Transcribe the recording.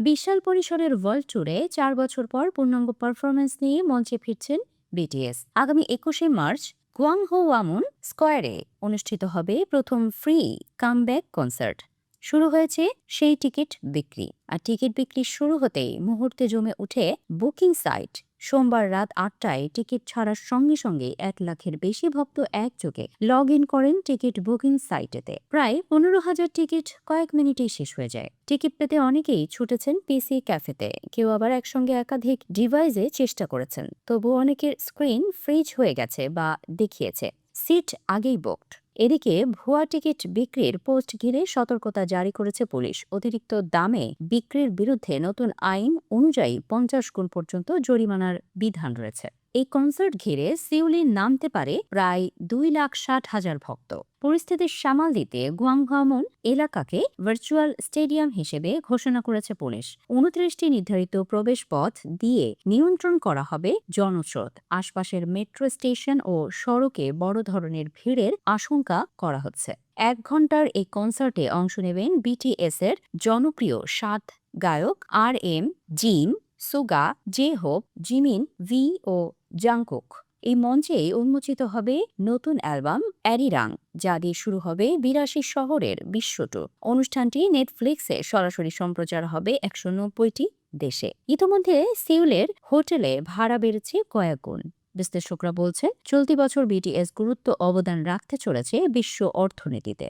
বিশাল পরিসরের ওয়ার্ল্ড ট্যুরে ৪ বছর পর পূর্ণাঙ্গ পারফরমেন্স নিয়ে মঞ্চে ফিরছেন বিটিএস। আগামী ২১শে মার্চ গুয়াংহো ওয়ামুন স্কয়ারে অনুষ্ঠিত হবে প্রথম ফ্রি কামব্যাক কনসার্ট। শুরু হয়েছে সেই টিকিট বিক্রি, আর টিকিট বিক্রি শুরু হতেই মুহূর্তে জমে উঠে বুকিং সাইট। সোমবার রাত ৮টায় টিকিট ছাড়ার সঙ্গে সঙ্গে ১ লাখের বেশি ভক্ত একযোগে লগ ইন করেন টিকিট বুকিং সাইটেতে। প্রায় ১৫,০০০ টিকিট কয়েক মিনিটেই শেষ হয়ে যায়। টিকিট পেতে অনেকেই ছুটেছেন পিসি ক্যাফেতে, কেউ আবার একসঙ্গে একাধিক ডিভাইসে চেষ্টা করেছেন। তবু অনেকের স্ক্রিন ফ্রিজ হয়ে গেছে বা দেখিয়েছে সিট আগেই বুকড। এদিকে ভুয়া টিকিট বিক্রির পোস্ট ঘিরে সতর্কতা জারি করেছে পুলিশ। অতিরিক্ত দামে বিক্রির বিরুদ্ধে নতুন আইন অনুযায়ী ৫০ গুণ পর্যন্ত জরিমানার বিধান রয়েছে। এই কনসার্ট ঘিরে সিউলে নামতে পারে প্রায় ২,৬০,০০০ ভক্ত। পরিস্থিতি সামাল দিতে গুয়াংহামুন এলাকাকে ভার্চুয়াল স্টেডিয়াম হিসেবে ঘোষণা করেছে পুলিশ। ২৯টি নির্ধারিত প্রবেশ পথ দিয়ে নিয়ন্ত্রণ করা হবে জনস্রোত। আশপাশের মেট্রো স্টেশন ও সড়কে বড় ধরনের ভিড়ের আশঙ্কা করা হচ্ছে। ১ ঘণ্টার এই কনসার্টে অংশ নেবেন বিটিএস এর জনপ্রিয় ৭ গায়ক RM, জিন, সুগা, জে হোপ, জিমিন, ভি ও জাংকুক। এই মঞ্চেই উন্মোচিত হবে নতুন অ্যালবাম অ্যারিরাং, যা দিয়ে শুরু হবে ৮২ শহরের বিশ্ব ট্যুর। অনুষ্ঠানটি নেটফ্লিক্সে সরাসরি সম্প্রচার হবে ১৯০টি দেশে। ইতোমধ্যে সিউলের হোটেলে ভাড়া বেড়েছে কয়েক গুণ। বিশ্লেষকরা বলছেন, চলতি বছর বিটিএস গুরুত্ব অবদান রাখতে চলেছে বিশ্ব অর্থনীতিতে।